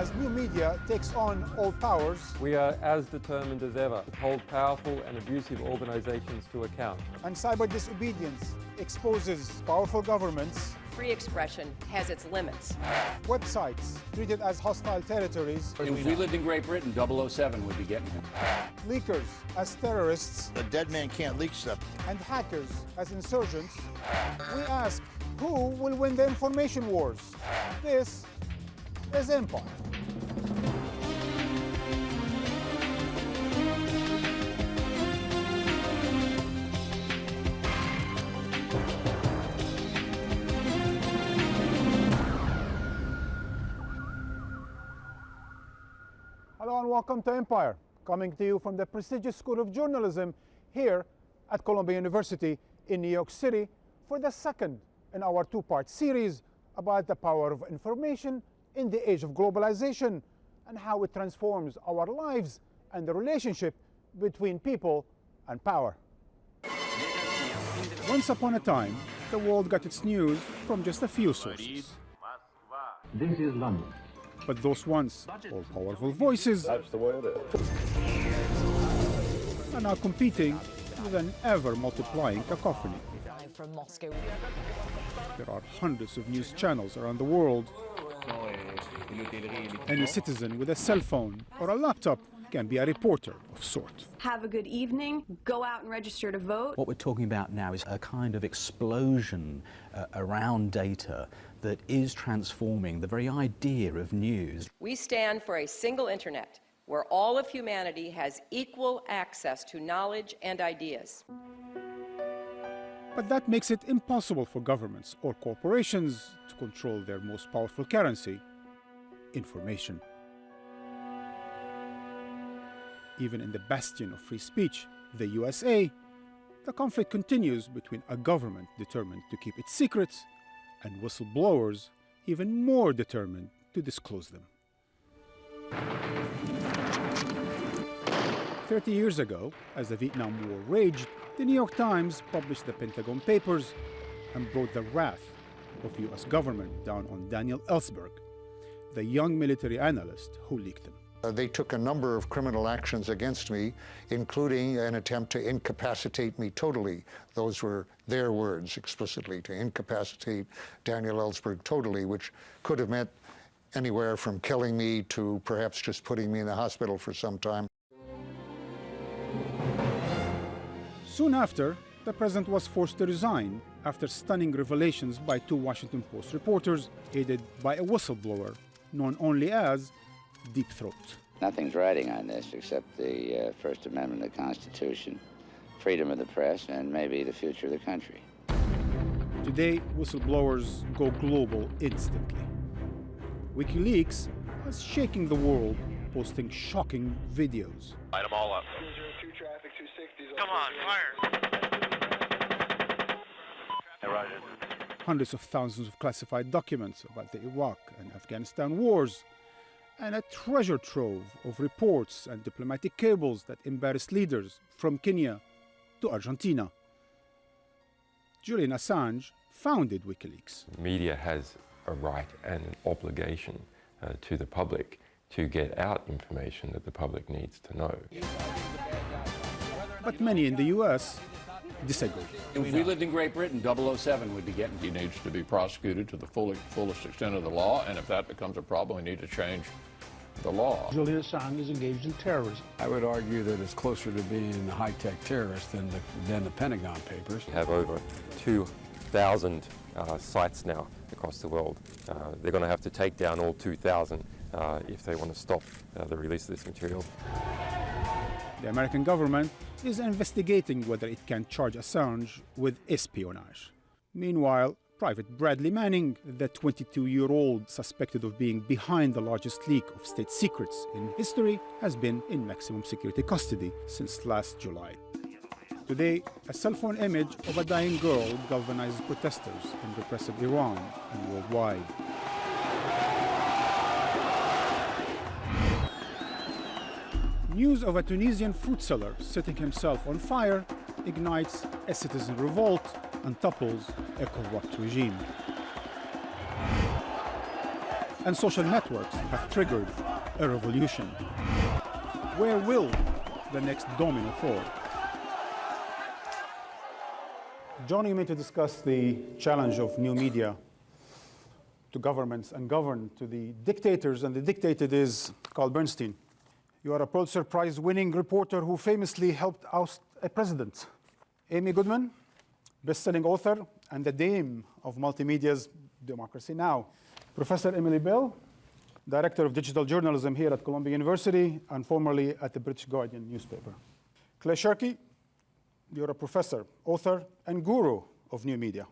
as new media takes on old powers, we are as determined as ever to hold powerful and abusive organizations to account. and cyber disobedience exposes powerful governments, Free expression has its limits. websites treated as hostile territories, If we lived in Great Britain, 007 would be getting him. leakers as terrorists, A dead man can't leak stuff. and hackers as insurgents, we ask, who will win the information wars? This is Empire. Hello and welcome to Empire, coming to you from the prestigious School of Journalism here at Columbia University in New York City for the second in our two-part series about the power of information in the age of globalization and how it transforms our lives and the relationship between people and power. Once upon a time, the world got its news from just a few sources. This is London. But those once all-powerful voices are now competing with an ever-multiplying cacophony. From Moscow. There are hundreds of news channels around the world. Any citizen with a cell phone or a laptop can be a reporter of sort. Have a good evening, go out and register to vote. What we're talking about now is a kind of explosion around data that is transforming the very idea of news. We stand for a single internet where all of humanity has equal access to knowledge and ideas. But that makes it impossible for governments or corporations to control their most powerful currency, information. Even in the bastion of free speech, the USA, the conflict continues between a government determined to keep its secrets and whistleblowers even more determined to disclose them. 30 years ago, as the Vietnam War raged, the New York Times published the Pentagon Papers and brought the wrath of the US government down on Daniel Ellsberg, the young military analyst who leaked them. They took a number of criminal actions against me, including an attempt to incapacitate me totally. Those were their words explicitly, to incapacitate Daniel Ellsberg totally, which could have meant anywhere from killing me to perhaps just putting me in the hospital for some time. Soon after, the president was forced to resign after stunning revelations by two Washington Post reporters, aided by a whistleblower known only as Deep Throat. Nothing's riding on this except the First Amendment of the Constitution, freedom of the press, and maybe the future of the country. Today, whistleblowers go global instantly. WikiLeaks is shaking the world, posting shocking videos. Light them all up. Come on, fire! Hundreds of thousands of classified documents about the Iraq and Afghanistan wars, and a treasure trove of reports and diplomatic cables that embarrassed leaders from Kenya to Argentina. Julian Assange founded WikiLeaks. Media has a right and an obligation to the public to get out information that the public needs to know. But many in the US disagree. If we lived in Great Britain, 007 would be getting him. He needs to be prosecuted to the fullest extent of the law, and if that becomes a problem, we need to change the law. Julian Assange is engaged in terrorism. I would argue that it's closer to being a high-tech terrorist than the Pentagon Papers. We have over 2,000 sites now across the world. They're going to have to take down all 2,000 if they want to stop the release of this material. The American government is investigating whether it can charge Assange with espionage. Meanwhile, Private Bradley Manning, the 22-year-old suspected of being behind the largest leak of state secrets in history, has been in maximum security custody since last July. Today, a cell phone image of a dying girl galvanized protesters in repressive Iran and worldwide. News of a Tunisian fruit seller setting himself on fire ignites a citizen revolt and topples a corrupt regime. and social networks have triggered a revolution. Where will the next domino fall? Joining me to discuss the challenge of new media to governments and governed to the dictators and the dictated is Carl Bernstein. You are a Pulitzer Prize-winning reporter who famously helped oust a president. Amy Goodman, best-selling author and the dame of multimedia's Democracy Now! Professor Emily Bell, Director of Digital Journalism here at Columbia University and formerly at the British Guardian newspaper. Clay Shirky, you're a professor, author, and guru of new media.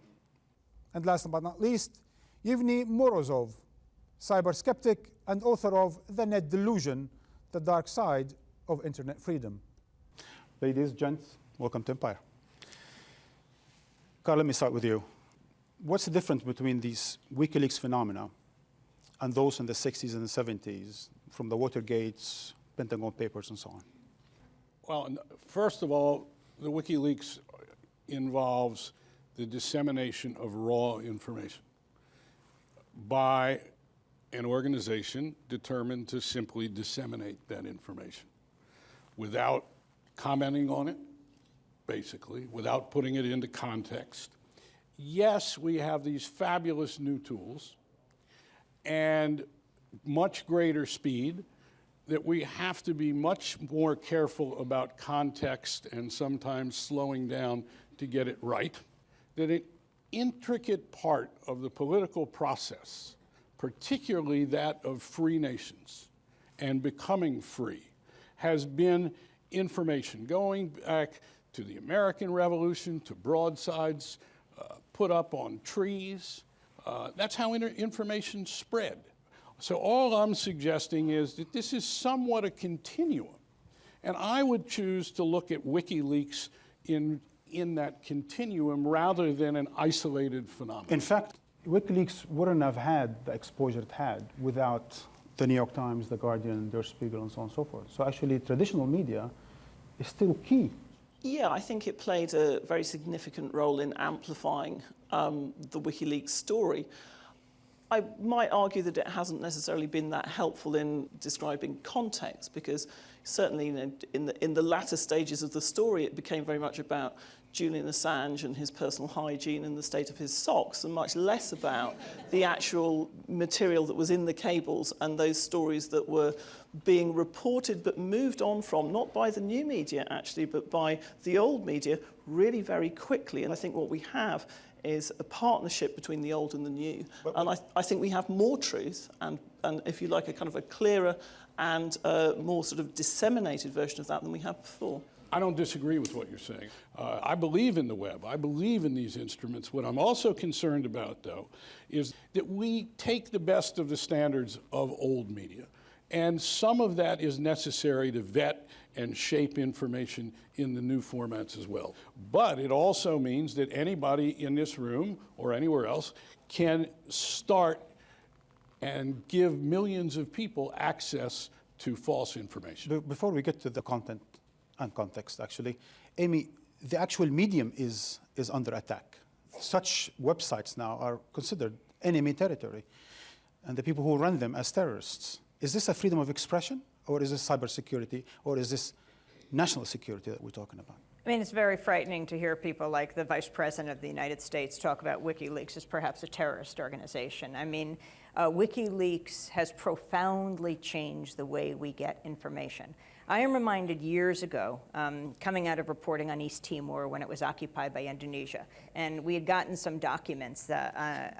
And last but not least, Yevgeny Morozov, cyber skeptic and author of The Net Delusion, The Dark Side of Internet Freedom. Ladies, gents, welcome to Empire. Carl, let me start with you. What's the difference between these WikiLeaks phenomena and those in the 60s and the 70s, from the Watergates, Pentagon Papers, and so on? Well, first of all, the WikiLeaks involves the dissemination of raw information by an organization determined to simply disseminate that information without commenting on it, basically, without putting it into context. Yes, we have these fabulous new tools and much greater speed that we have to be much more careful about context and sometimes slowing down to get it right. That an intricate part of the political process, particularly that of free nations and becoming free, has been information going back to the American Revolution, to broadsides, put up on trees. That's how information spread. So all I'm suggesting is that this is somewhat a continuum. And I would choose to look at WikiLeaks in that continuum rather than an isolated phenomenon. In fact, WikiLeaks wouldn't have had the exposure it had without the New York Times, the Guardian, Der Spiegel, and so on and so forth. So actually, traditional media is still key. Yeah, I think it played a very significant role in amplifying the WikiLeaks story. I might argue that it hasn't necessarily been that helpful in describing context, because certainly in the latter stages of the story, it became very much about Julian Assange and his personal hygiene and the state of his socks, and much less about the actual material that was in the cables and those stories that were being reported but moved on from, not by the new media actually, but by the old media really very quickly. And I think what we have is a partnership between the old and the new. And I think we have more truth and, if you like, a kind of a clearer and more sort of disseminated version of that than we have before. I don't disagree with what you're saying. I believe in the web. I believe in these instruments. What I'm also concerned about, though, is that we take the best of the standards of old media. And some of that is necessary to vet and shape information in the new formats as well. But it also means that anybody in this room or anywhere else can start and give millions of people access to false information. Before we get to the content and context, actually, Amy, the actual medium is under attack. Such websites now are considered enemy territory, and the people who run them as terrorists. Is this a freedom of expression, or is this cybersecurity, or is this national security that we're talking about? I mean, it's very frightening to hear people like the Vice President of the United States talk about WikiLeaks as perhaps a terrorist organization. I mean, WikiLeaks has profoundly changed the way we get information. I am reminded years ago, coming out of reporting on East Timor when it was occupied by Indonesia, and we had gotten some documents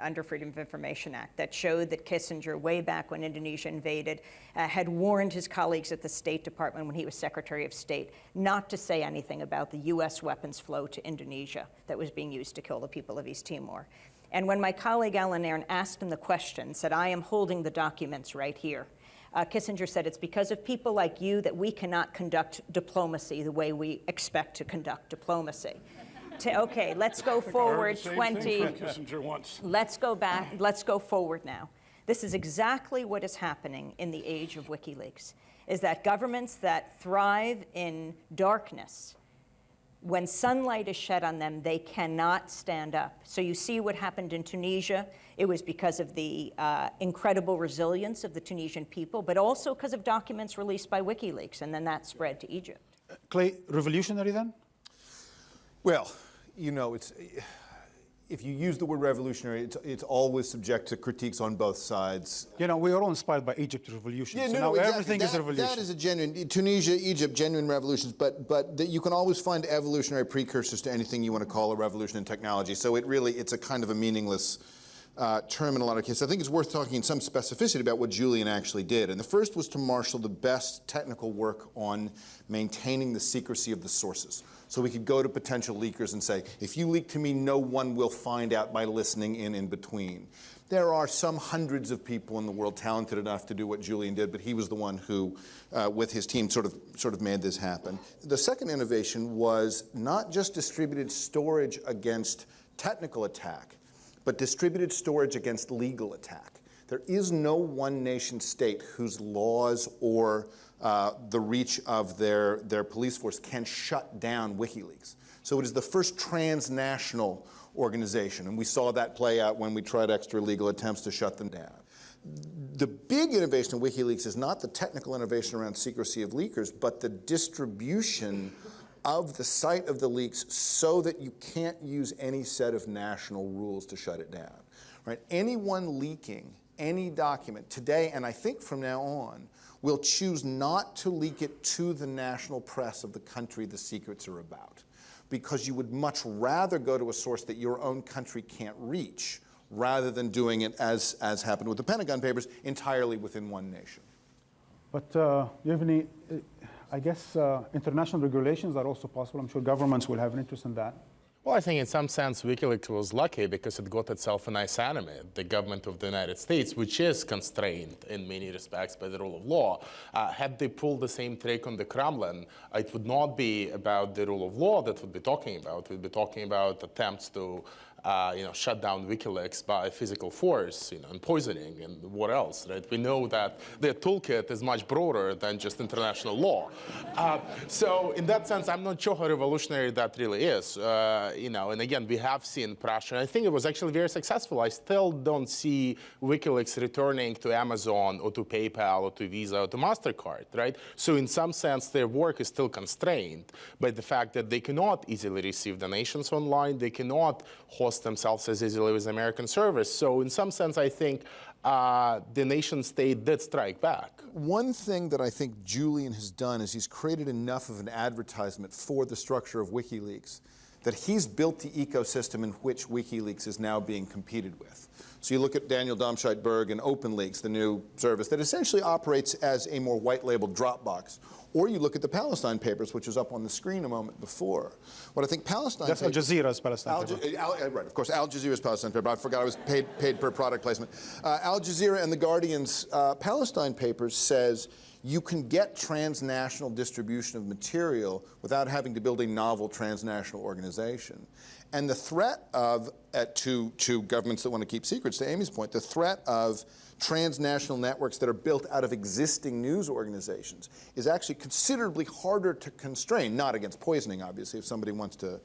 under Freedom of Information Act that showed that Kissinger, way back when Indonesia invaded, had warned his colleagues at the State Department when he was Secretary of State not to say anything about the U.S. weapons flow to Indonesia that was being used to kill the people of East Timor. And when my colleague Alan Nairn asked him the question, said, I am holding the documents right here. Kissinger said, it's because of people like you that we cannot conduct diplomacy the way we expect to conduct diplomacy. Okay, let's go forward 20. Let's go back, let's go forward now. This is exactly what is happening in the age of WikiLeaks, is that governments that thrive in darkness when sunlight is shed on them, they cannot stand up. So you see what happened in Tunisia. It was because of the incredible resilience of the Tunisian people, but also because of documents released by WikiLeaks, and then that spread to Egypt. Clay, revolutionary then? Well, you know, if you use the word revolutionary, it's always subject to critiques on both sides. You know, we are all inspired by Egypt's revolution. Yeah, so no, now exactly. everything is a revolution. That is a genuine, Tunisia, Egypt, genuine revolutions, but you can always find evolutionary precursors to anything you want to call a revolution in technology. So it's a kind of a meaningless term in a lot of cases. I think it's worth talking in some specificity about what Julian actually did. And the first was to marshal the best technical work on maintaining the secrecy of the sources. So we could go to potential leakers and say, if you leak to me, no one will find out by listening in between. There are some hundreds of people in the world talented enough to do what Julian did, but he was the one who, with his team, sort of made this happen. The second innovation was not just distributed storage against technical attack, but distributed storage against legal attack. There is no one nation state whose laws or the reach of their police force can shut down WikiLeaks. So it is the first transnational organization, and we saw that play out when we tried extra-legal attempts to shut them down. The big innovation in WikiLeaks is not the technical innovation around secrecy of leakers, but the distribution of the site of the leaks so that you can't use any set of national rules to shut it down. Right? Anyone leaking any document today, and I think from now on, will choose not to leak it to the national press of the country the secrets are about, because you would much rather go to a source that your own country can't reach, rather than doing it, as happened with the Pentagon Papers, entirely within one nation. But Yevgeny, I guess international regulations are also possible. I'm sure governments will have an interest in that. Well, I think in some sense WikiLeaks was lucky because it got itself a nice enemy, the government of the United States, which is constrained in many respects by the rule of law. Had they pulled the same trick on the Kremlin, it would not be about the rule of law that we'd be talking about. We'd be talking about attempts to shut down WikiLeaks by physical force, and poisoning and what else, right? We know that their toolkit is much broader than just international law. So in that sense, I'm not sure how revolutionary that really is. And again, we have seen pressure. I think it was actually very successful. I still don't see WikiLeaks returning to Amazon or to PayPal or to Visa or to MasterCard, right? So in some sense, their work is still constrained by the fact that they cannot easily receive donations online. They cannot host themselves as easily with American service. So in some sense, I think the nation state did strike back. One thing that I think Julian has done is he's created enough of an advertisement for the structure of WikiLeaks that he's built the ecosystem in which WikiLeaks is now being competed with. So you look at Daniel Domscheit-Berg and OpenLeaks, the new service that essentially operates as a more white-labeled Dropbox. Or you look at the Palestine Papers, which was up on the screen a moment before. What I think Palestine That's Al Jazeera's Palestine paper. Right, of course, Al Jazeera's Palestine paper. I forgot I was paid per product placement. Al Jazeera and The Guardian's Palestine Papers says you can get transnational distribution of material without having to build a novel transnational organization. And the threat of, to governments that want to keep secrets, to Amy's point, the threat of transnational networks that are built out of existing news organizations is actually considerably harder to constrain, not against poisoning, obviously, if somebody wants to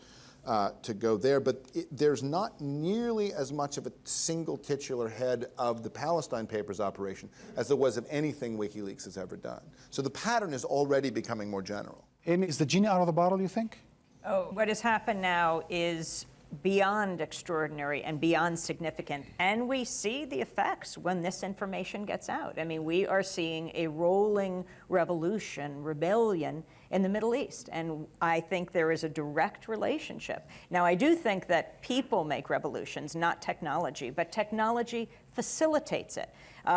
go there, but there's not nearly as much of a single titular head of the Palestine Papers operation as there was of anything WikiLeaks has ever done. So the pattern is already becoming more general. Amy, is the genie out of the bottle, you think? Oh, what has happened now is beyond extraordinary and beyond significant, and we see the effects when this information gets out. I mean, we are seeing a rolling revolution, rebellion in the Middle East, and I think there is a direct relationship. Now, I do think that people make revolutions, not technology, but technology facilitates it.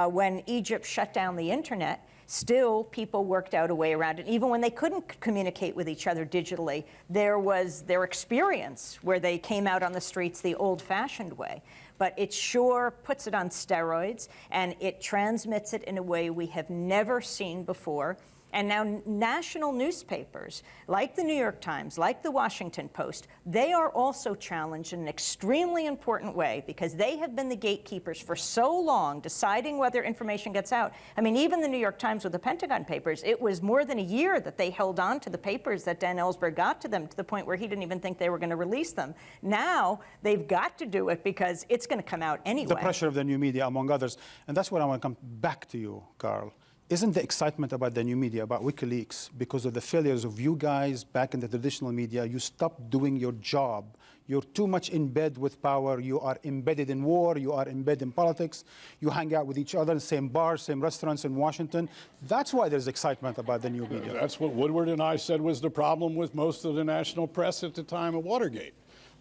When Egypt shut down the internet, still people worked out a way around it. Even when they couldn't communicate with each other digitally, there was their experience where they came out on the streets the old-fashioned way. But it sure puts it on steroids, and it transmits it in a way we have never seen before. And now national newspapers, like the New York Times, like the Washington Post, they are also challenged in an extremely important way because they have been the gatekeepers for so long, deciding whether information gets out. I mean, even the New York Times with the Pentagon Papers, it was more than a year that they held on to the papers that Dan Ellsberg got to them, to the point where he didn't even think they were going to release them. Now they've got to do it because it's going to come out anyway. The pressure of the new media, among others. And that's where I want to come back to you, Carl. Isn't the excitement about the new media, about WikiLeaks, because of the failures of you guys back in the traditional media? You stopped doing your job. You're too much in bed with power. You are embedded in war. You are embedded in politics. You hang out with each other in the same bars, same restaurants in Washington. That's why there's excitement about the new media. That's what Woodward and I said was the problem with most of the national press at the time of Watergate.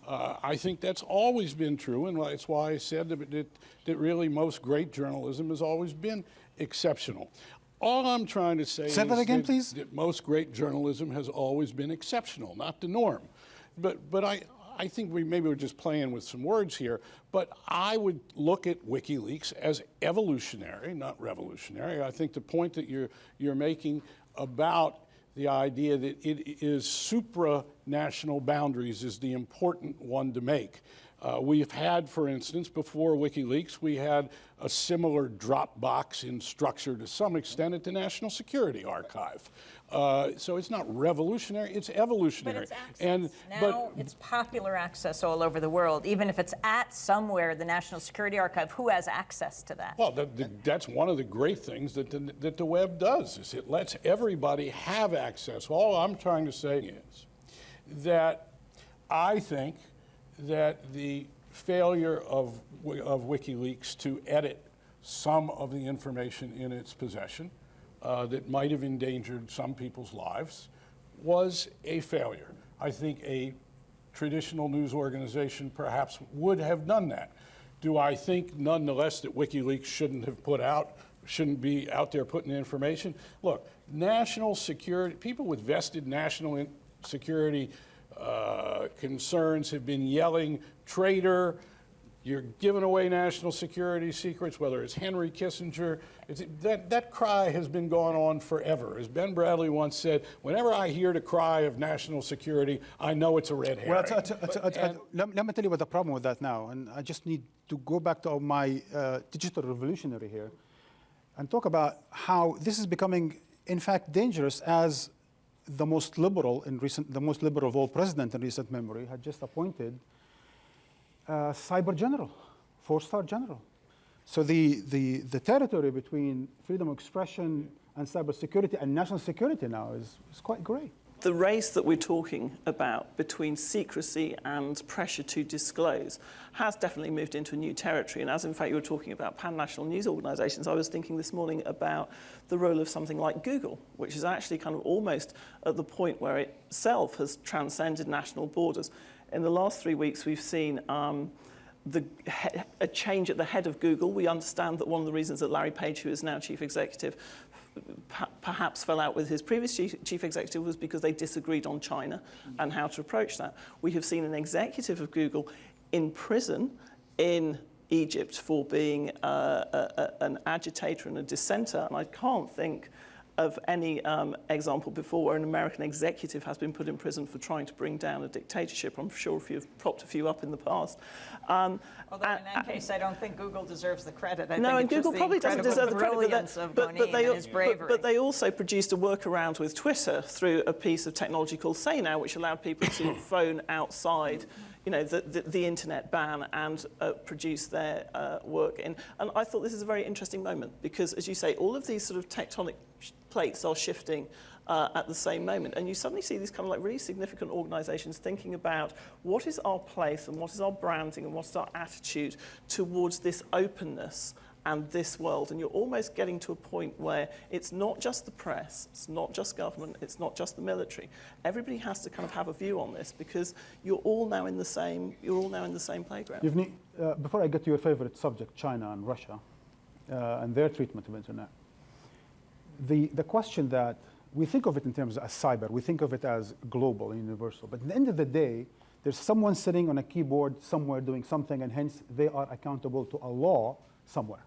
I think that's always been true, and that's why I said that really most great journalism has always been exceptional. All I'm trying to say is that most great journalism has always been exceptional, not the norm. But I think maybe we're just playing with some words here, but I would look at WikiLeaks as evolutionary, not revolutionary. I think the point that you're making about the idea that it is supranational boundaries is the important one to make. We've had, for instance, before WikiLeaks, we had a similar Dropbox in structure to some extent at the National Security Archive. So it's not revolutionary, it's evolutionary. But it's access. Now it's popular access all over the world. Even if it's at somewhere, the National Security Archive, who has access to that? Well, that's one of the great things that the web does, is it lets everybody have access. All I'm trying to say is that I think that the failure of WikiLeaks to edit some of the information in its possession that might have endangered some people's lives was a failure. I think a traditional news organization perhaps would have done that. Do I think nonetheless that WikiLeaks shouldn't be out there putting the information? Look, national security, people with vested national security concerns have been yelling, traitor, you're giving away national security secrets, whether it's Henry Kissinger. That cry has been going on forever. As Ben Bradley once said, whenever I hear the cry of national security, I know it's a red herring. Well, let me tell you what the problem with that now, and I just need to go back to my digital revolutionary here and talk about how this is becoming, in fact, dangerous, as the most liberal of all presidents in recent memory had just appointed cyber general, 4-star general. So the territory between freedom of expression and cybersecurity and national security now is quite great. The race that we're talking about between secrecy and pressure to disclose has definitely moved into a new territory. And as in fact you were talking about pan-national news organizations, I was thinking this morning about the role of something like Google, which is actually kind of almost at the point where it itself has transcended national borders. In the last 3 weeks, we've seen a change at the head of Google. We understand that one of the reasons that Larry Page, who is now chief executive, perhaps fell out with his previous chief executive was because they disagreed on China and how to approach that. We have seen an executive of Google in prison in Egypt for being an agitator and a dissenter, and I can't think of any example before where an American executive has been put in prison for trying to bring down a dictatorship. I'm sure if you've propped a few up in the past. Although in that case, I don't think Google deserves the credit. I no, think and Google probably doesn't deserve the credit, but they also produced a workaround with Twitter through a piece of technology called Say Now, which allowed people to phone outside the internet ban and produce their work in. And I thought this is a very interesting moment because, as you say, all of these sort of tectonic plates are shifting at the same moment. And you suddenly see these kind of like really significant organizations thinking about what is our place and what is our branding and what's our attitude towards this openness and this world. And you're almost getting to a point where it's not just the press, it's not just government, it's not just the military. Everybody has to kind of have a view on this because you're all now in the same playground. Yevgeny, before I get to your favorite subject, China and Russia, and their treatment of internet, the question that we think of it in terms of cyber, we think of it as global and universal, but at the end of the day, there's someone sitting on a keyboard somewhere doing something, and hence they are accountable to a law somewhere.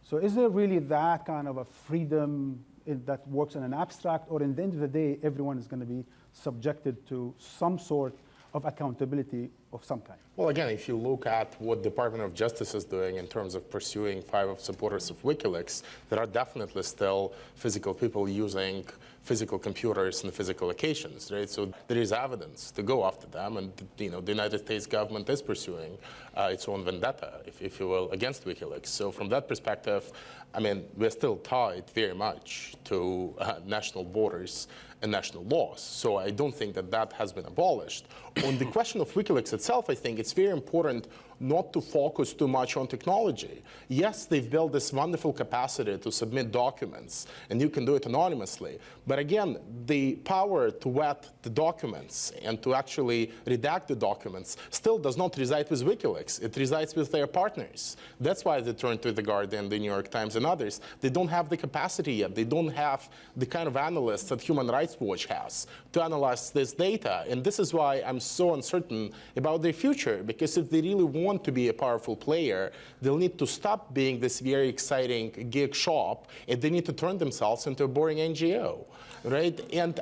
So is there really that kind of a freedom that works in an abstract, or in the end of the day, everyone is going to be subjected to some sort of accountability of some kind? Well, again, if you look at what the Department of Justice is doing in terms of pursuing 5 of supporters of WikiLeaks, there are definitely still physical people using physical computers and physical locations, right? So there is evidence to go after them, and the United States government is pursuing its own vendetta, if you will, against WikiLeaks. So from that perspective, I mean, we're still tied very much to national borders and national laws. So I don't think that that has been abolished. On the question of WikiLeaks itself, I think it's very important not to focus too much on technology. Yes, they've built this wonderful capacity to submit documents, and you can do it anonymously. But again, the power to vet the documents and to actually redact the documents still does not reside with WikiLeaks. It resides with their partners. That's why they turn to The Guardian, The New York Times, and others. They don't have the capacity yet. They don't have the kind of analysts that Human Rights Watch has to analyze this data. And this is why I'm so uncertain about their future, because if they really want to be a powerful player, they'll need to stop being this very exciting gig shop, and they need to turn themselves into a boring NGO, right? And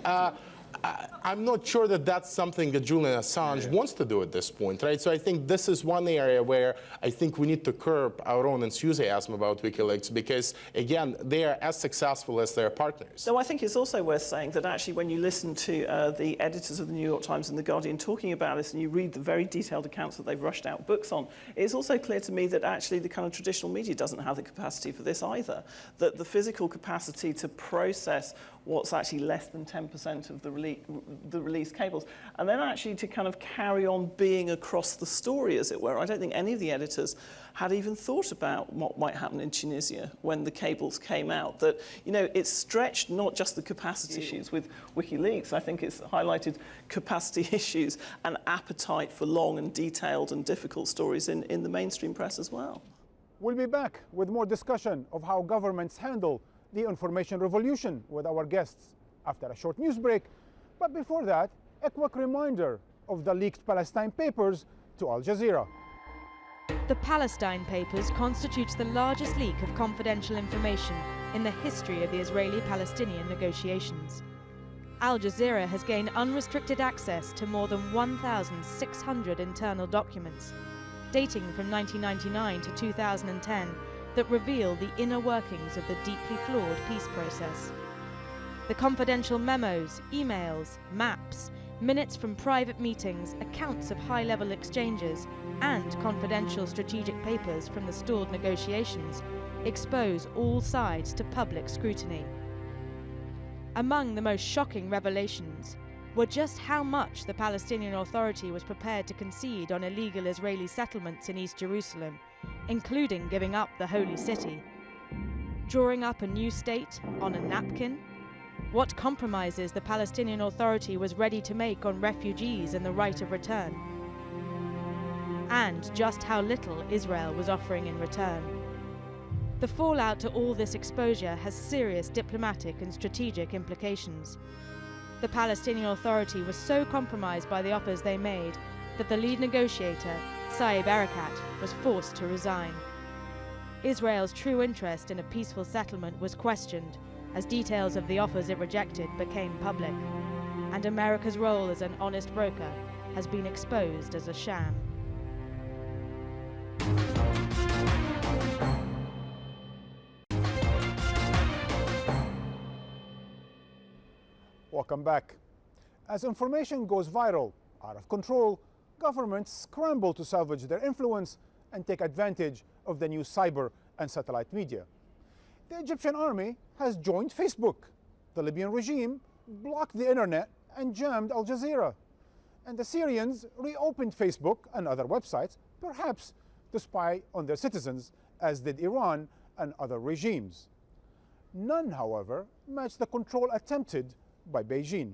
I'm not sure that that's something that Julian Assange wants to do at this point, right? So I think this is one area where I think we need to curb our own enthusiasm about WikiLeaks, because, again, they are as successful as their partners. So I think it's also worth saying that actually when you listen to the editors of the New York Times and the Guardian talking about this, and you read the very detailed accounts that they've rushed out books on, it's also clear to me that actually the kind of traditional media doesn't have the capacity for this either, that the physical capacity to process what's actually less than 10% of the release cables, and then actually to kind of carry on being across the story, as it were. I don't think any of the editors had even thought about what might happen in Tunisia when the cables came out. That, you know, it's stretched not just the capacity issues with WikiLeaks, I think it's highlighted capacity issues and appetite for long and detailed and difficult stories in the mainstream press as well. We'll be back with more discussion of how governments handle the information revolution with our guests after a short news break. But before that, a quick reminder of the leaked Palestine Papers to Al Jazeera. The Palestine Papers constitutes the largest leak of confidential information in the history of the Israeli-Palestinian negotiations. Al Jazeera has gained unrestricted access to more than 1,600 internal documents, dating from 1999 to 2010, that reveal the inner workings of the deeply flawed peace process. The confidential memos, emails, maps, minutes from private meetings, accounts of high-level exchanges, and confidential strategic papers from the stalled negotiations expose all sides to public scrutiny. Among the most shocking revelations were just how much the Palestinian Authority was prepared to concede on illegal Israeli settlements in East Jerusalem, including giving up the Holy City. Drawing up a new state on a napkin? What compromises the Palestinian Authority was ready to make on refugees and the right of return? And just how little Israel was offering in return. The fallout to all this exposure has serious diplomatic and strategic implications. The Palestinian Authority was so compromised by the offers they made that the lead negotiator, Saeb Erekat, was forced to resign. Israel's true interest in a peaceful settlement was questioned as details of the offers it rejected became public, and America's role as an honest broker has been exposed as a sham. Welcome back. As information goes viral, out of control, governments scramble to salvage their influence and take advantage of the new cyber and satellite media. The Egyptian army has joined Facebook. The Libyan regime blocked the internet and jammed Al Jazeera. And the Syrians reopened Facebook and other websites, perhaps to spy on their citizens, as did Iran and other regimes. None, however, matched the control attempted by Beijing.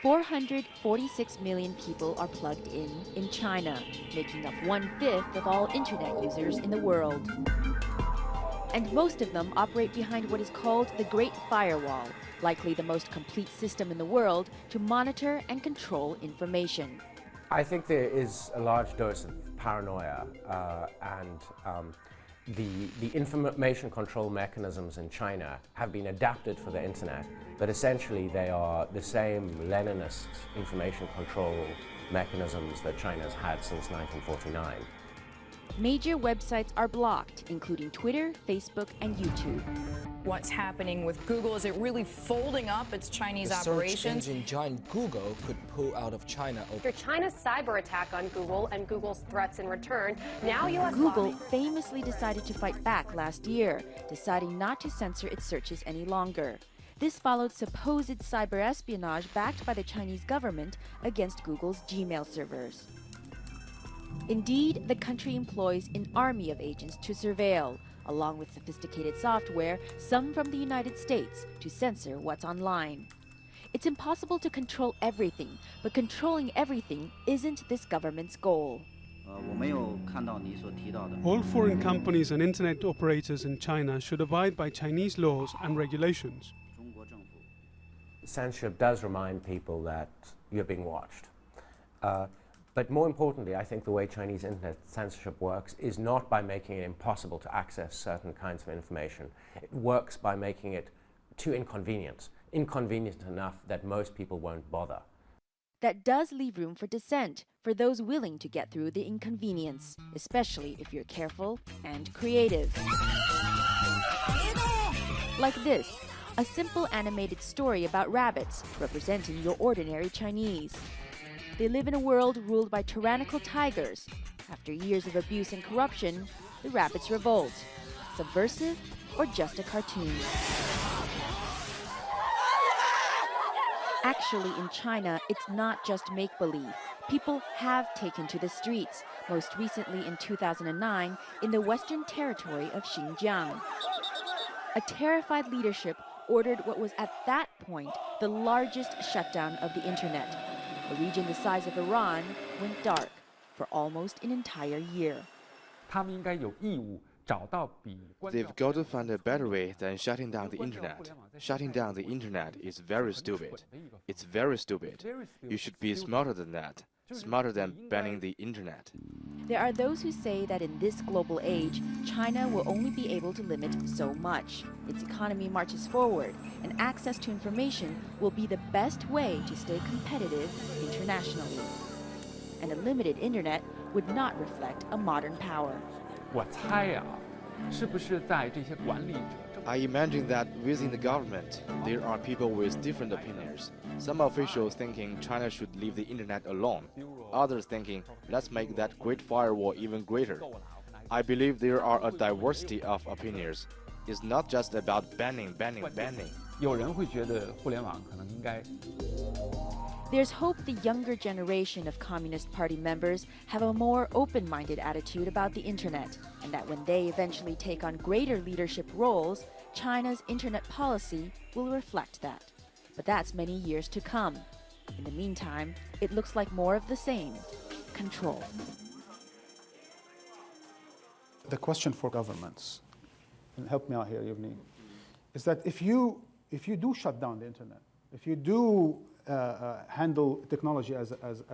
446 million people are plugged in China, making up 1/5 of all internet users in the world. And most of them operate behind what is called the Great Firewall, likely the most complete system in the world to monitor and control information. I think there is a large dose of paranoia and The information control mechanisms in China have been adapted for the internet, but essentially they are the same Leninist information control mechanisms that China's had since 1949. Major websites are blocked, including Twitter, Facebook, and YouTube. What's happening with Google? Is it really folding up its Chinese operations? The search engine giant Google could pull out of China. After China's cyber attack on Google and Google's threats in return, now U.S. Google famously decided to fight back last year, deciding not to censor its searches any longer. This followed supposed cyber espionage backed by the Chinese government against Google's Gmail servers. Indeed, the country employs an army of agents to surveil, along with sophisticated software, some from the United States, to censor what's online. It's impossible to control everything, but controlling everything isn't this government's goal. All foreign companies and internet operators in China should abide by Chinese laws and regulations. Censorship does remind people that you're being watched. But more importantly, I think the way Chinese internet censorship works is not by making it impossible to access certain kinds of information. It works by making it too inconvenient enough that most people won't bother. That does leave room for dissent, for those willing to get through the inconvenience, especially if you're careful and creative. Like this, a simple animated story about rabbits representing your ordinary Chinese. They live in a world ruled by tyrannical tigers. After years of abuse and corruption, the rabbits revolt. Subversive or just a cartoon? Actually, in China, it's not just make-believe. People have taken to the streets, most recently in 2009 in the Western Territory of Xinjiang. A terrified leadership ordered what was at that point the largest shutdown of the internet. A region the size of Iran went dark for almost an entire year. They've got to find a better way than shutting down the internet. Shutting down the internet is very stupid. It's very stupid. You should be smarter than that. Smarter than banning the internet. There are those who say that in this global age, China will only be able to limit so much. Its economy marches forward, and access to information will be the best way to stay competitive internationally. And a limited internet would not reflect a modern power. I imagine that within the government, there are people with different opinions. Some officials thinking China should leave the internet alone. Others thinking, let's make that great firewall even greater. I believe there are a diversity of opinions. It's not just about banning. There's hope the younger generation of Communist Party members have a more open-minded attitude about the internet, and that when they eventually take on greater leadership roles, China's internet policy will reflect that. But that's many years to come. In the meantime, it looks like more of the same: control. The question for governments, and help me out here, Yevgeny, is that if you do shut down the internet, if you do handle technology as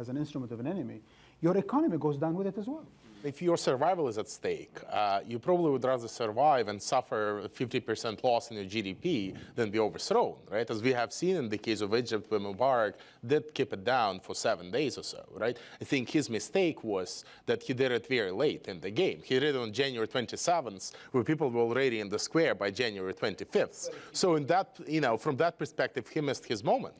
an instrument of an enemy, your economy goes down with it as well. If your survival is at stake, you probably would rather survive and suffer 50% loss in your GDP than be overthrown, right? As we have seen in the case of Egypt, where Mubarak did keep it down for 7 days or so, right? I think his mistake was that he did it very late in the game. He did it on January 27th, where people were already in the square by January 25th. So in that, from that perspective, he missed his moment.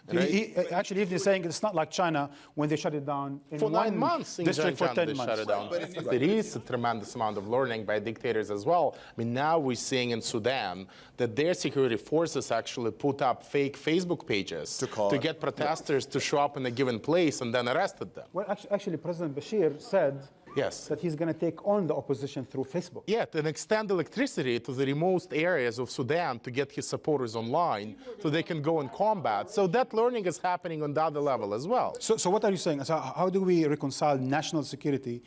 Right? Actually, even saying it's not like China when they shut it down in for 9 months. District for 10 months. Shut it down. There is a tremendous amount of learning by dictators as well. I mean, now we're seeing in Sudan that their security forces actually put up fake Facebook pages to get protesters to show up in a given place and then arrested them. Well, actually, President Bashir said that he's going to take on the opposition through Facebook. Yeah, and extend electricity to the remote areas of Sudan to get his supporters online so they can go and combat. So that learning is happening on the other level as well. So what are you saying? So how do we reconcile national security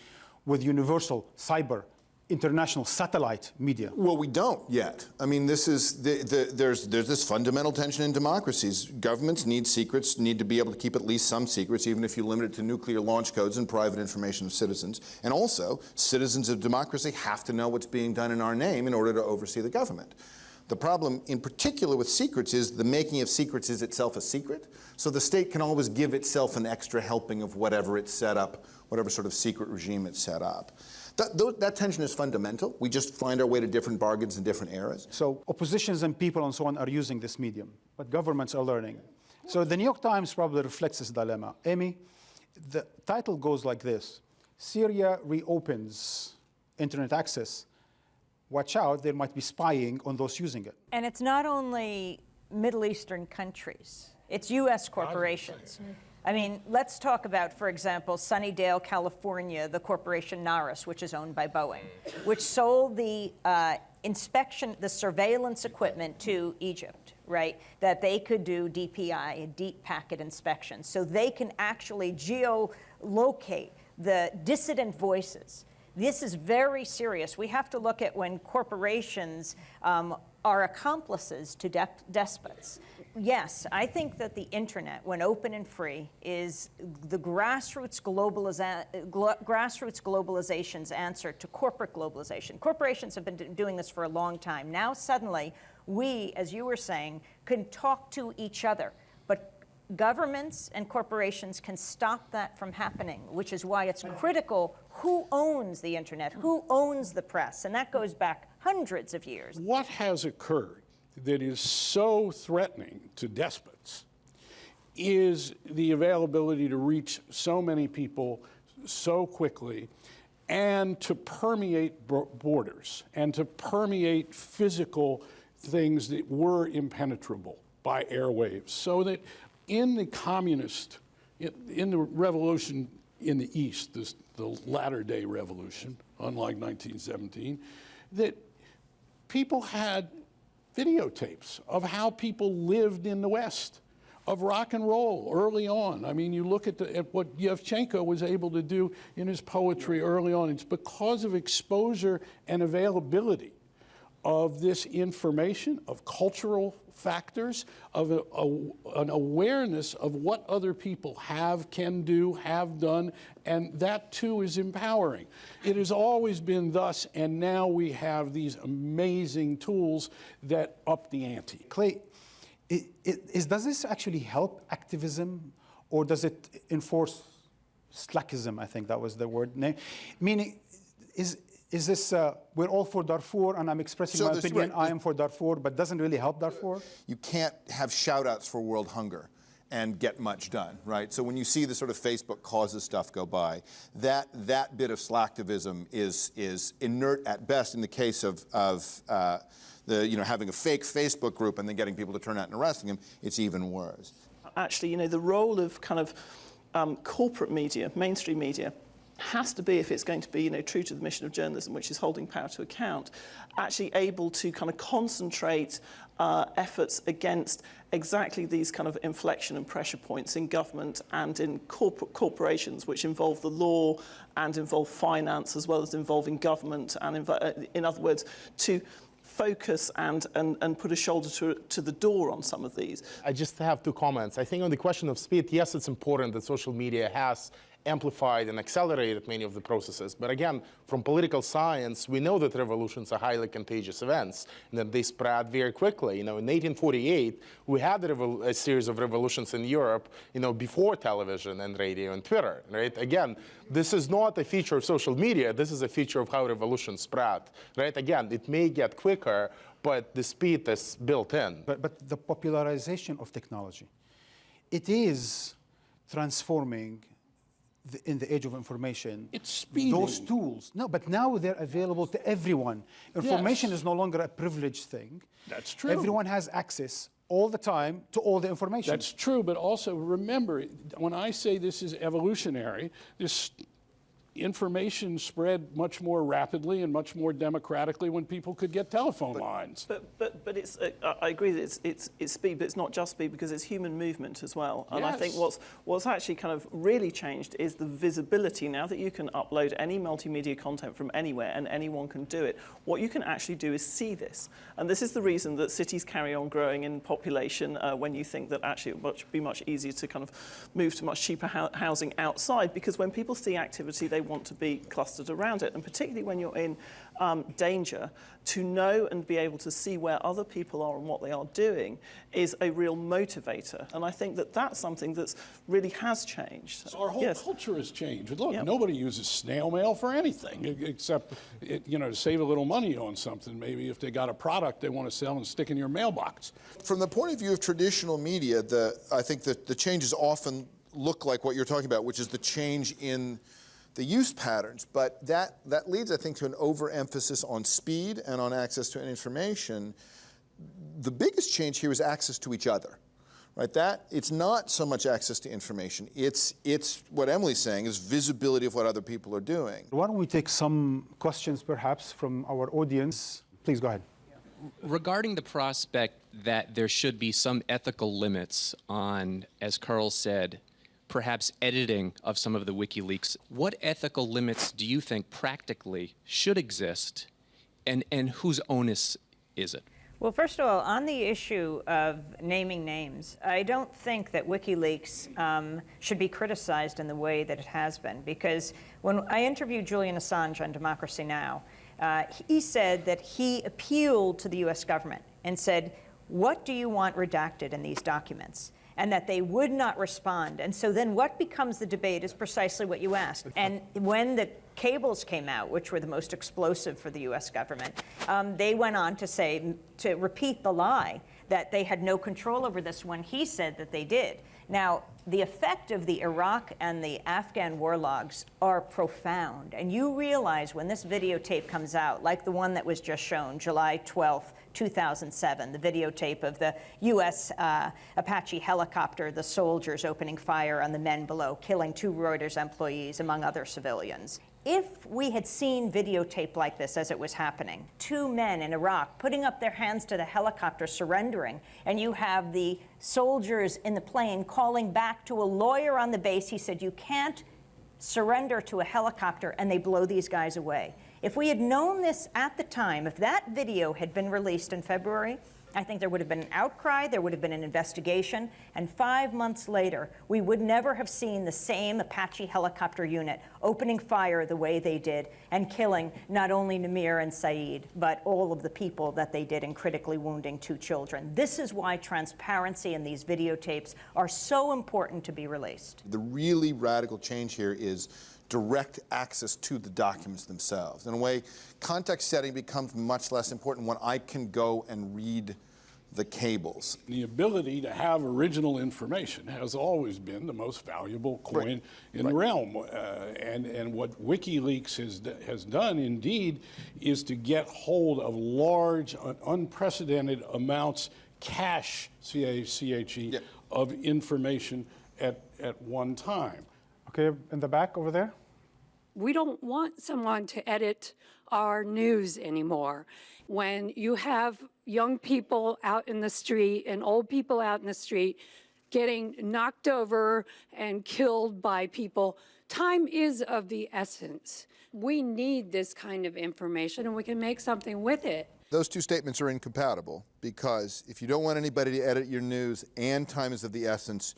with universal cyber international satellite media? Well, we don't yet. I mean, this is there's this fundamental tension in democracies. Governments need secrets, need to be able to keep at least some secrets, even if you limit it to nuclear launch codes and private information of citizens. And also, citizens of democracy have to know what's being done in our name in order to oversee the government. The problem, in particular with secrets, is the making of secrets is itself a secret. So the state can always give itself an extra helping of whatever it's set up, whatever sort of secret regime it's set up. That tension is fundamental. We just find our way to different bargains in different eras. So oppositions and people and so on are using this medium, but governments are learning. So the New York Times probably reflects this dilemma. Amy, the title goes like this: Syria reopens internet access. Watch out, there might be spying on those using it. And it's not only Middle Eastern countries, it's U.S. corporations. I mean, let's talk about, for example, Sunnydale, California, the corporation Naris, which is owned by Boeing, which sold the the surveillance equipment to Egypt, right? That they could do DPI, deep packet inspection, so they can actually geolocate the dissident voices. This is very serious. We have to look at when corporations are accomplices to despots. Yes, I think that the internet, when open and free, is the grassroots globalization's answer to corporate globalization. Corporations have been doing this for a long time. Now suddenly, we, as you were saying, can talk to each other. But governments and corporations can stop that from happening, which is why it's critical who owns the internet, who owns the press, and that goes back hundreds of years. What has occurred that is so threatening to despots is the availability to reach so many people so quickly and to permeate borders and to permeate physical things that were impenetrable by airwaves, so that in the in the revolution in the East, the latter-day revolution, unlike 1917, that people had videotapes of how people lived in the West, of rock and roll early on. I mean, you look at what Yevchenko was able to do in his poetry early on. It's because of exposure and availability of this information, of cultural factors, of an awareness of what other people can do, have done, and that too is empowering. It has always been thus, and now we have these amazing tools that up the ante. Clay, does this actually help activism, or does it enforce slackism? I think that was the word. Meaning, is this, we're all for Darfur, and I'm expressing my opinion, I am for Darfur, but doesn't really help Darfur? You can't have shout-outs for world hunger and get much done, right? So when you see the sort of Facebook causes stuff go by, that bit of slacktivism is inert at best. In the case of having a fake Facebook group and then getting people to turn out and arresting them, it's even worse. Actually, the role of kind of corporate media, mainstream media, has to be, if it's going to be true to the mission of journalism, which is holding power to account, actually able to kind of concentrate efforts against exactly these kind of inflection and pressure points in government and in corporations, which involve the law and involve finance, as well as involving government, and in other words, to focus and put a shoulder to the door on some of these. I just have two comments. I think on the question of speed, yes, it's important that social media has amplified and accelerated many of the processes. But again, from political science, we know that revolutions are highly contagious events and that they spread very quickly. In 1848, we had a series of revolutions in Europe, before television and radio and Twitter, right? Again, this is not a feature of social media. This is a feature of how revolutions spread, right? Again, it may get quicker, but the speed is built in. But the popularization of technology, it is transforming in the age of information, it's speeding. Those tools. No, but now they're available to everyone. Information is no longer a privileged thing. That's true. Everyone has access all the time to all the information. That's true, but also remember, when I say this is evolutionary, this information spread much more rapidly and much more democratically when people could get telephone lines. But it's, I agree that it's speed, but it's not just speed because it's human movement as well. And I think what's actually kind of really changed is the visibility. Now that you can upload any multimedia content from anywhere and anyone can do it, what you can actually do is see this. And this is the reason that cities carry on growing in population when you think that actually it would be much easier to kind of move to much cheaper housing outside, because when people see activity, they want to be clustered around it, and particularly when you're in danger, to know and be able to see where other people are and what they are doing is a real motivator. And I think that that's something that's really has changed. So our whole culture has changed. Look, nobody uses snail mail for anything except, to save a little money on something. Maybe if they got a product they want to sell and stick in your mailbox. From the point of view of traditional media, I think that the changes often look like what you're talking about, which is the change in the use patterns, but that leads, I think, to an overemphasis on speed and on access to information. The biggest change here is access to each other, right? It's not so much access to information. It's what Emily's saying is visibility of what other people are doing. Why don't we take some questions, perhaps, from our audience? Please go ahead. Regarding the prospect that there should be some ethical limits on, as Carl said, perhaps editing of some of the WikiLeaks, what ethical limits do you think practically should exist, and whose onus is it? Well, first of all, on the issue of naming names, I don't think that WikiLeaks should be criticized in the way that it has been, because when I interviewed Julian Assange on Democracy Now!, he said that he appealed to the US government and said, what do you want redacted in these documents? And that they would not respond. And so then what becomes the debate is precisely what you asked. And when the cables came out, which were the most explosive for the US government, they went on to repeat the lie that they had no control over this when he said that they did. Now, the effect of the Iraq and the Afghan war logs are profound. And you realize when this videotape comes out, like the one that was just shown, July 12th, 2007, the videotape of the U.S. Apache helicopter, the soldiers opening fire on the men below, killing 2 Reuters employees, among other civilians. If we had seen videotape like this as it was happening, 2 men in Iraq putting up their hands to the helicopter, surrendering, and you have the soldiers in the plane calling back to a lawyer on the base, he said, you can't surrender to a helicopter, and they blow these guys away. If we had known this at the time, if that video had been released in February, I think there would have been an outcry, there would have been an investigation, and 5 months later, we would never have seen the same Apache helicopter unit opening fire the way they did and killing not only Namir and Saeed, but all of the people that they did and critically wounding 2 children. This is why transparency in these videotapes are so important to be released. The really radical change here is direct access to the documents themselves. In a way, context setting becomes much less important when I can go and read the cables. The ability to have original information has always been the most valuable coin in the realm. And what WikiLeaks has done, indeed, is to get hold of large, unprecedented amounts, cache, C-A-C-H-E, of information at one time. Okay, in the back over there. We don't want someone to edit our news anymore. When you have young people out in the street and old people out in the street getting knocked over and killed by people, time is of the essence. We need this kind of information, and we can make something with it. Those 2 statements are incompatible, because if you don't want anybody to edit your news and time is of the essence,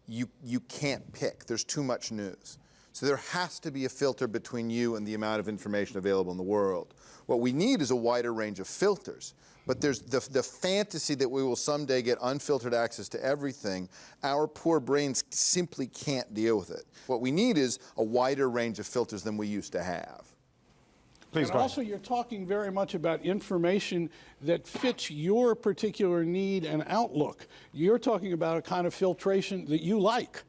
you can't pick. There's too much news. So there has to be a filter between you and the amount of information available in the world. What we need is a wider range of filters. But there's the fantasy that we will someday get unfiltered access to everything. Our poor brains simply can't deal with it. What we need is a wider range of filters than we used to have. Please and also, you're talking very much about information that fits your particular need and outlook. You're talking about a kind of filtration that you like.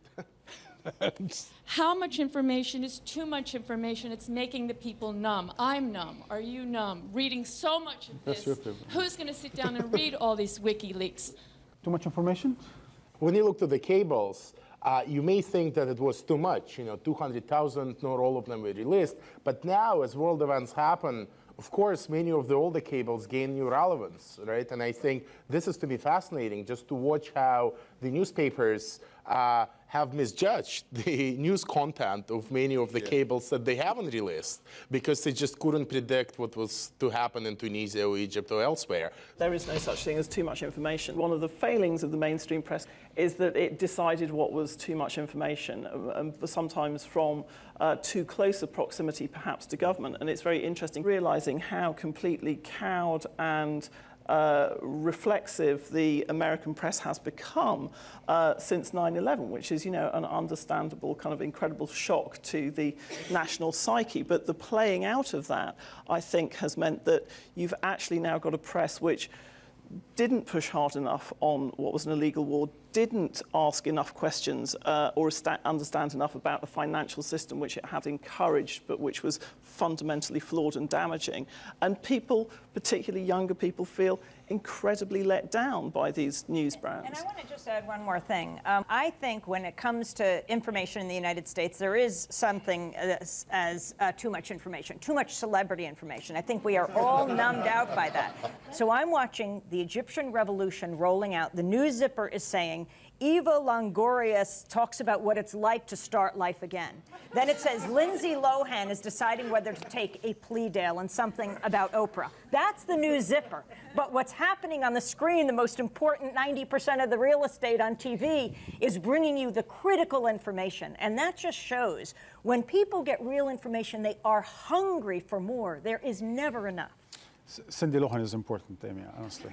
How much information is too much information? It's making the people numb. I'm numb. Are you numb? Reading so much of this. Who's going to sit down and read all these WikiLeaks? Too much information? When you look to the cables, You may think that it was too much, 200,000, not all of them were released. But now, as world events happen, of course, many of the older cables gain new relevance, right? And I think this is to be fascinating, just to watch how the newspapers have misjudged the news content of many of the cables that they haven't released because they just couldn't predict what was to happen in Tunisia or Egypt or elsewhere. There is no such thing as too much information. One of the failings of the mainstream press is that it decided what was too much information, sometimes from too close a proximity perhaps to government. And it's very interesting realizing how completely cowed and reflexive the American press has become since 9/11, which is, an understandable kind of incredible shock to the national psyche. But the playing out of that, I think, has meant that you've actually now got a press which didn't push hard enough on what was an illegal war, didn't ask enough questions or understand enough about the financial system which it had encouraged, but which was fundamentally flawed and damaging. And people, particularly younger people, feel incredibly let down by these news brands. And I want to just add one more thing. I think when it comes to information in the United States, there is something as too much information, too much celebrity information. I think we are all numbed out by that. So I'm watching the Egyptian revolution rolling out. The News Zipper is saying, Eva Longoria talks about what it's like to start life again. Then it says Lindsay Lohan is deciding whether to take a plea deal and something about Oprah. That's the News Zipper. But what's happening on the screen, the most important 90% of the real estate on TV, is bringing you the critical information. And that just shows when people get real information, they are hungry for more. There is never enough. Cindy Lohan is important, Amy, honestly.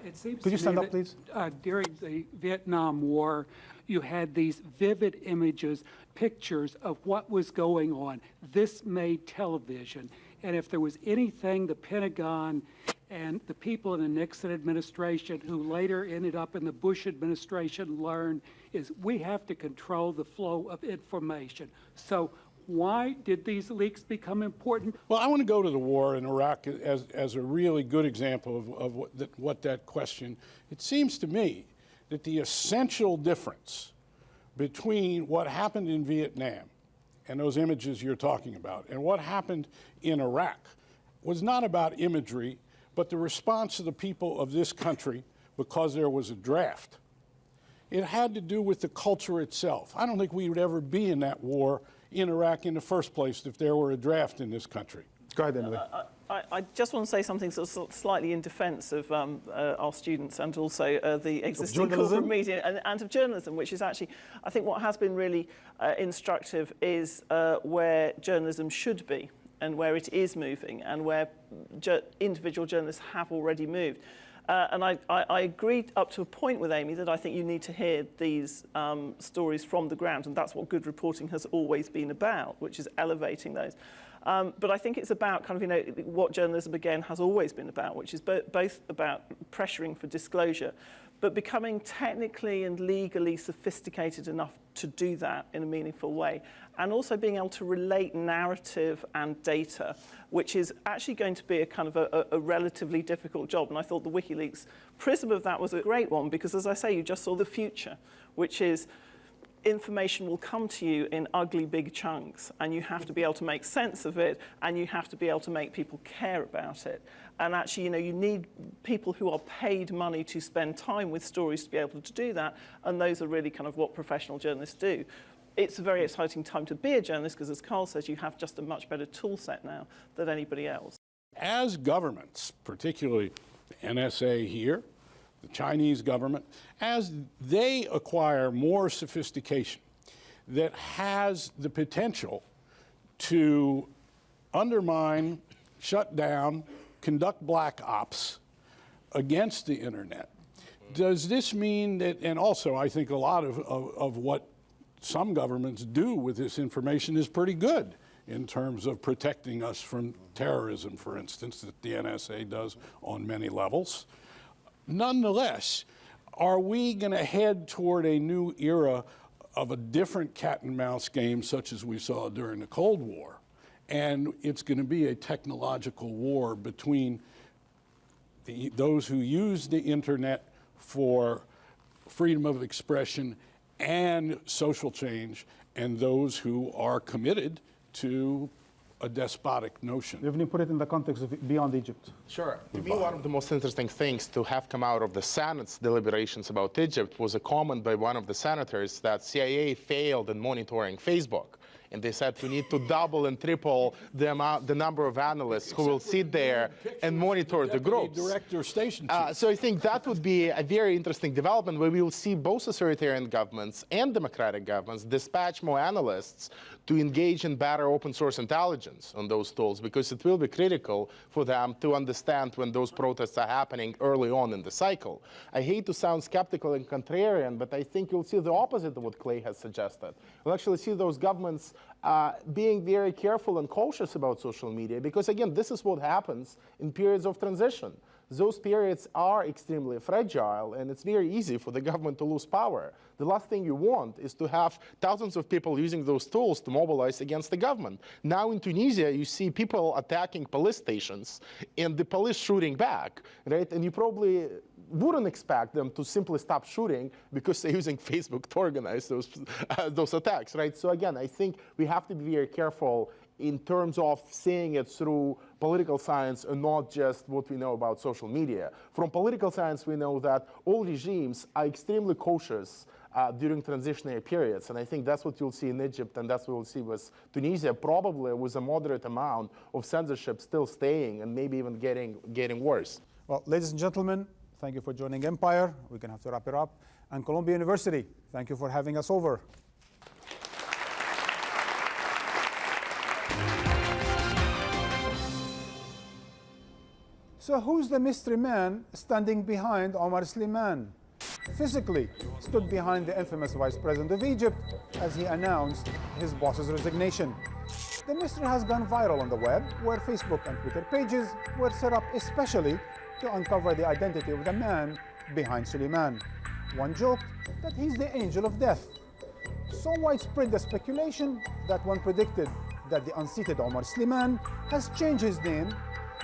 It seems Could you to stand me up, please? During the Vietnam War, you had these vivid images, pictures of what was going on. This made television. And if there was anything the Pentagon and the people in the Nixon administration who later ended up in the Bush administration learned is we have to control the flow of information. So why did these leaks become important? Well, I want to go to the war in Iraq as a really good example of what that question. It seems to me that the essential difference between what happened in Vietnam and those images you're talking about and what happened in Iraq was not about imagery, but the response of the people of this country because there was a draft. It had to do with the culture itself. I don't think we would ever be in that war in Iraq in the first place if there were a draft in this country. Go ahead, Emily. I just want to say something sort of slightly in defence of our students and also the existing corporate media and of journalism, which is actually, I think what has been really instructive is where journalism should be and where it is moving and where individual journalists have already moved. And I agreed up to a point with Amy that I think you need to hear these stories from the ground, and that's what good reporting has always been about, which is elevating those. But I think it's about kind of, what journalism, again, has always been about, which is both about pressuring for disclosure, but becoming technically and legally sophisticated enough to do that in a meaningful way, and also being able to relate narrative and data, which is actually going to be a kind of a relatively difficult job. And I thought the WikiLeaks prism of that was a great one because, as I say, you just saw the future, which is information will come to you in ugly big chunks, and you have to be able to make sense of it, and you have to be able to make people care about it. And actually, you need people who are paid money to spend time with stories to be able to do that, and those are really kind of what professional journalists do. It's a very exciting time to be a journalist because, as Carl says, you have just a much better tool set now than anybody else. As governments, particularly the NSA here, the Chinese government, as they acquire more sophistication that has the potential to undermine, shut down, conduct black ops against the internet, does this mean that, and also I think a lot of what some governments do with this information is pretty good in terms of protecting us from terrorism, for instance, that the NSA does on many levels. Nonetheless, are we going to head toward a new era of a different cat and mouse game such as we saw during the Cold War? And it's going to be a technological war between those who use the internet for freedom of expression and social change, and those who are committed to a despotic notion. Even put it in the context of beyond Egypt. Sure. To me, one of the most interesting things to have come out of the Senate's deliberations about Egypt was a comment by one of the senators that CIA failed in monitoring Facebook. And they said we need to double and triple the number of analysts who will sit there and monitor the groups. Director, station chief. So I think that would be a very interesting development where we will see both authoritarian governments and democratic governments dispatch more analysts to engage in better open source intelligence on those tools, because it will be critical for them to understand when those protests are happening early on in the cycle. I hate to sound skeptical and contrarian, but I think you'll see the opposite of what Clay has suggested. You'll actually see those governments being very careful and cautious about social media, because again, this is what happens in periods of transition. Those periods are extremely fragile, and it's very easy for the government to lose power. The last thing you want is to have thousands of people using those tools to mobilize against the government. Now in Tunisia, you see people attacking police stations and the police shooting back, right? And you probably wouldn't expect them to simply stop shooting because they're using Facebook to organize those attacks, right? So again, I think we have to be very careful in terms of seeing it through political science and not just what we know about social media. From political science, we know that all regimes are extremely cautious during transitionary periods. And I think that's what you'll see in Egypt, and that's what we'll see with Tunisia, probably with a moderate amount of censorship still staying and maybe even getting worse. Well, ladies and gentlemen, thank you for joining Empire. We're going to have to wrap it up. And Columbia University, thank you for having us over. So who's the mystery man standing behind Omar Slimane? Physically stood behind the infamous Vice President of Egypt as he announced his boss's resignation. The mystery has gone viral on the web, where Facebook and Twitter pages were set up especially to uncover the identity of the man behind Slimane. One joked that he's the angel of death. So widespread the speculation that one predicted that the unseated Omar Slimane has changed his name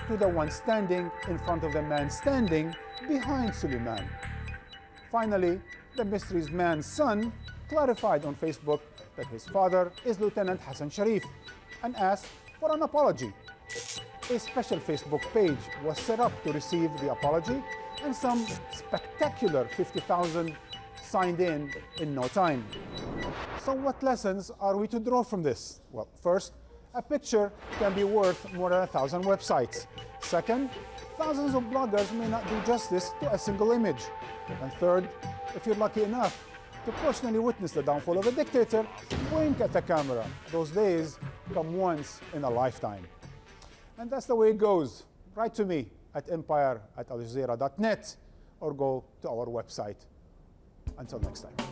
to the one standing in front of the man standing behind Slimane. Finally, the mystery's man's son clarified on Facebook that his father is Lieutenant Hassan Sharif and asked for an apology. A special Facebook page was set up to receive the apology, and some spectacular 50,000 signed in no time. So what lessons are we to draw from this? Well, first, a picture can be worth more than 1,000 websites. Second, thousands of bloggers may not do justice to a single image. And third, if you're lucky enough to personally witness the downfall of a dictator, wink at the camera. Those days come once in a lifetime. And that's the way it goes. Write to me at empire@aljazeera.net or go to our website. Until next time.